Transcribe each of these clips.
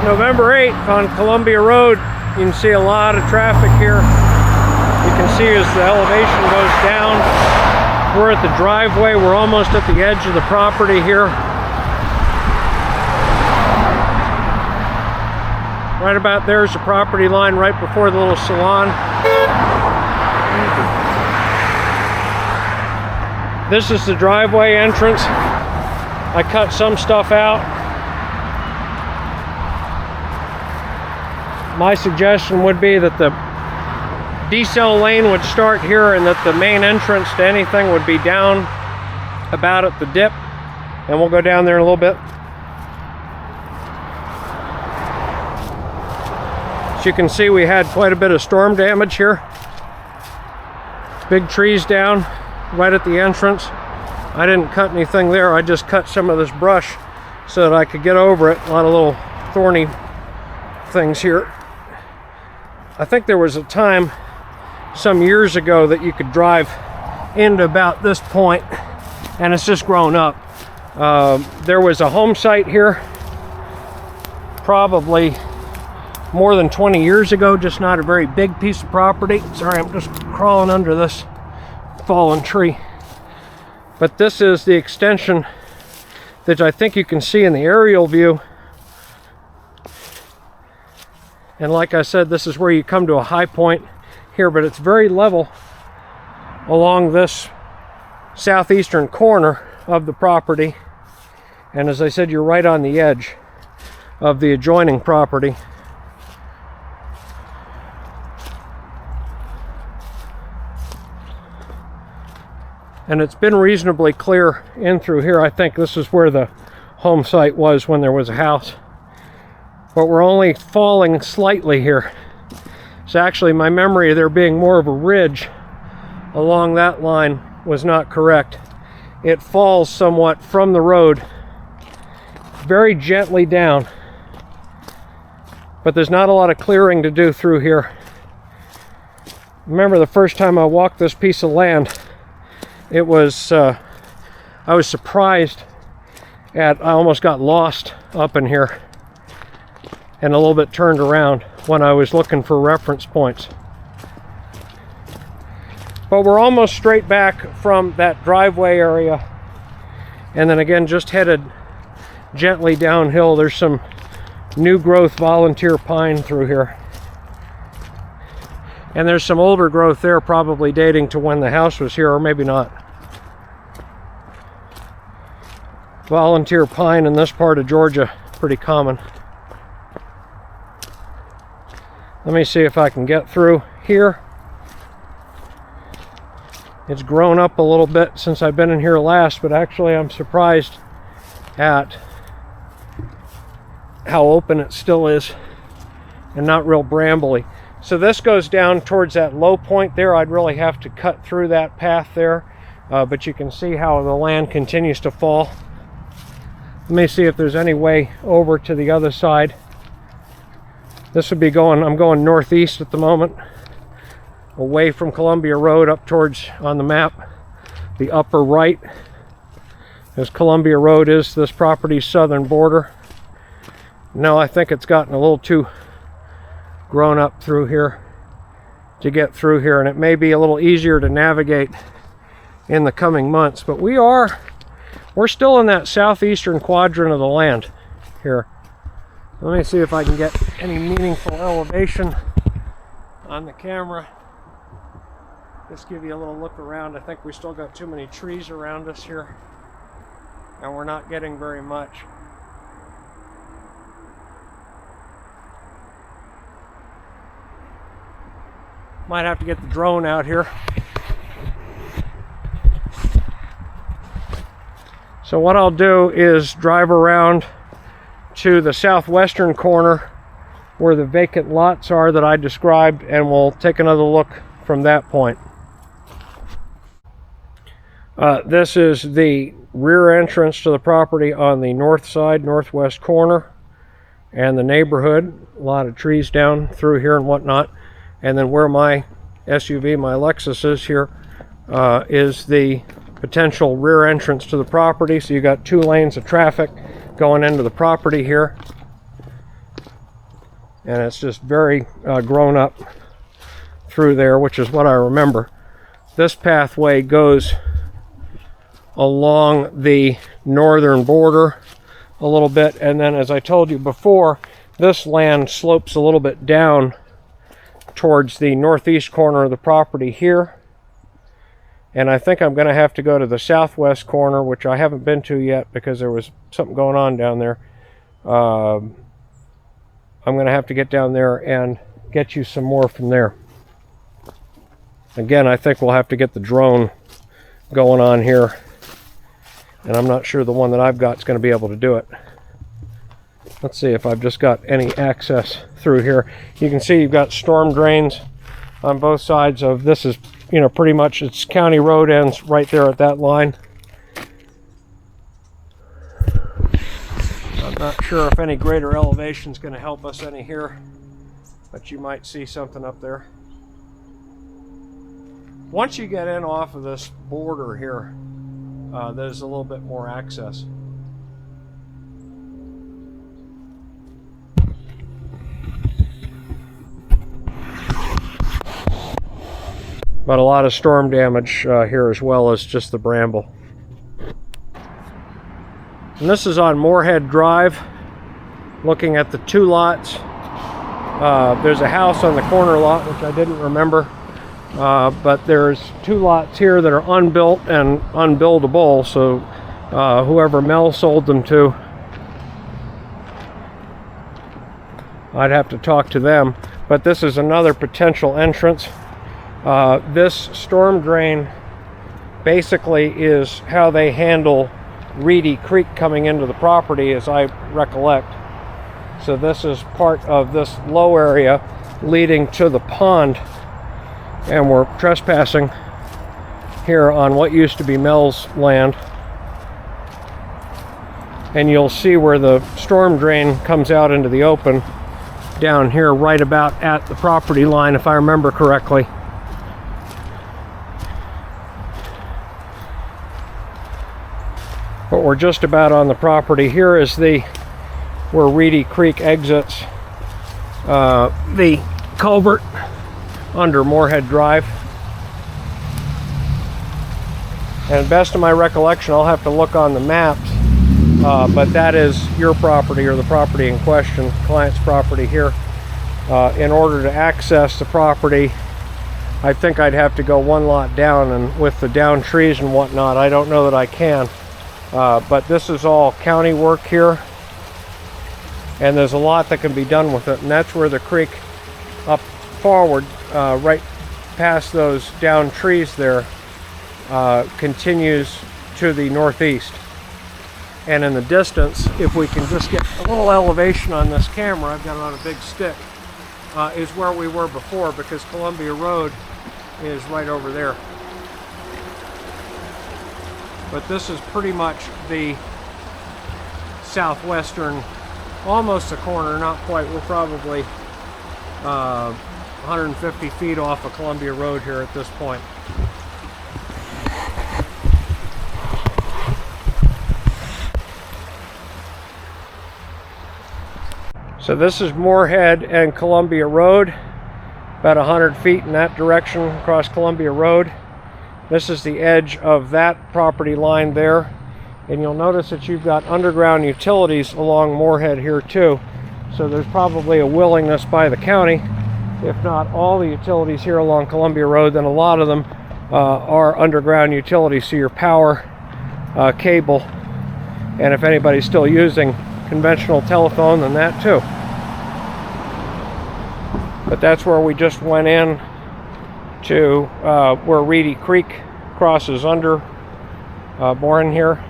November 8th on Columbia Road. You can see a lot of traffic here. You can see as the elevation goes down. We're at the driveway. We're almost at the edge of the property here. Right about there's the property line right before the little salon. This is the driveway entrance. I cut some stuff out. My suggestion would be that the decel lane would start here and that the main entrance to anything would be down about at the dip. And we'll go down there in a little bit. As you can see, we had quite a bit of storm damage here. Big trees down right at the entrance. I didn't cut anything there. I just cut some of this brush so that I could get over it. A lot of little thorny things here. I think there was a time some years ago that you could drive into about this point, and it's just grown up. There was a home site here probably more than 20 years ago, just not a very big piece of property. Sorry, I'm just crawling under this fallen tree. But this is the extension that I think you can see in the aerial view. And like I said, this is where you come to a high point here, but it's very level along this southeastern corner of the property. And as I said, you're right on the edge of the adjoining property. And it's been reasonably clear in through here. I think this is where the home site was when there was a house. But we're only falling slightly here. So actually my memory of there being more of a ridge along that line was not correct. It falls somewhat from the road, very gently down. But there's not a lot of clearing to do through here. Remember the first time I walked this piece of land, it was, I was surprised I almost got lost up in here and a little bit turned around when I was looking for reference points. But we're almost straight back from that driveway area, and then again just headed gently downhill. There's some new growth volunteer pine through here. And there's some older growth there, probably dating to when the house was here, or maybe not. Volunteer pine in this part of Georgia, pretty common. Let me see if I can get through here. It's grown up a little bit since I've been in here last, but actually I'm surprised at how open it still is and not real brambly. So this goes down towards that low point there. I'd really have to cut through that path there, but you can see how the land continues to fall. Let me see if there's any way over to the other side. This would be I'm going northeast at the moment, away from Columbia Road up towards, on the map, the upper right. As Columbia Road is this property's southern border. No, I think it's gotten a little too grown up through here to get through here, and it may be a little easier to navigate in the coming months, but we're still in that southeastern quadrant of the land here. Let me see if I can get any meaningful elevation on the camera. Just give you a little look around. I think we still got too many trees around us here, and we're not getting very much. Might have to get the drone out here. So what I'll do is drive around to the southwestern corner where the vacant lots are that I described, and we'll take another look from that point. This is the rear entrance to the property on the north side, northwest corner, and the neighborhood. A lot of trees down through here and whatnot. And then where my SUV, my Lexus is here, is the potential rear entrance to the property. So you got 2 lanes of traffic going into the property here. and it's just very grown up through there, which is what I remember. This pathway goes along the northern border a little bit, and then, as I told you before, this land slopes a little bit down towards the northeast corner of the property here. And I think I'm going to have to go to the southwest corner, which I haven't been to yet because there was something going on down there. I'm going to have to get down there and get you some more from there. Again, I think we'll have to get the drone going on here, and I'm not sure the one that I've got is going to be able to do it. Let's see if I've just got any access through here. You can see you've got storm drains on both sides of this. Is, you know, pretty much it's county road ends right there at that line. I'm not sure if any greater elevation is going to help us any here, but you might see something up there. Once you get in off of this border here, there's a little bit more access. But a lot of storm damage here, as well as just the bramble. And this is on Moorhead Drive, looking at the two lots. There's a house on the corner lot, which I didn't remember. But there's two lots here that are unbuilt and unbuildable, so whoever Mel sold them to, I'd have to talk to them. But this is another potential entrance. This storm drain basically is how they handle Reedy Creek coming into the property, as I recollect. So this is part of this low area leading to the pond, and we're trespassing here on what used to be Mel's land. And you'll see where the storm drain comes out into the open down here, right about at the property line, if I remember correctly. But we're just about on the property. Here is where Reedy Creek exits the culvert under Moorhead Drive. And best of my recollection, I'll have to look on the maps, but that is your property, or the property in question, client's property here. In order to access the property, I think I'd have to go one lot down, and with the down trees and whatnot, I don't know that I can. But this is all county work here, and there's a lot that can be done with it, and that's where the creek up forward, right past those down trees there, continues to the northeast. And in the distance, if we can just get a little elevation on this camera, I've got it on a big stick, is where we were before, because Columbia Road is right over there. But this is pretty much the southwestern, almost a corner, not quite. We're probably 150 feet off of Columbia Road here at this point. So this is Moorhead and Columbia Road, about 100 feet in that direction across Columbia Road. This is the edge of that property line there, and you'll notice that you've got underground utilities along Moorhead here too. So there's probably a willingness by the county, if not all the utilities here along Columbia Road, then a lot of them are underground utilities, so your power, cable, and if anybody's still using conventional telephone, then that too. But that's where we just went in to where Reedy Creek crosses under Bourne here.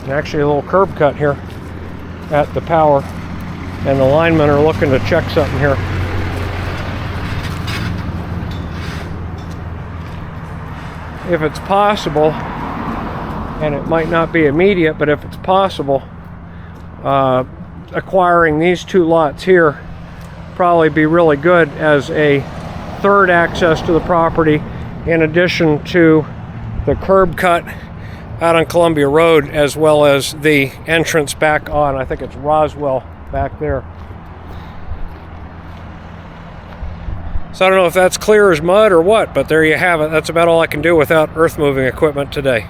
And actually a little curb cut here at the power, and the linemen are looking to check something here. If it's possible, and it might not be immediate, but if it's possible, acquiring these two lots here probably be really good as a third access to the property, in addition to the curb cut out on Columbia Road, as well as the entrance back on, I think it's Roswell back there. So I don't know if that's clear as mud or what, but there you have it. That's about all I can do without earth moving equipment today.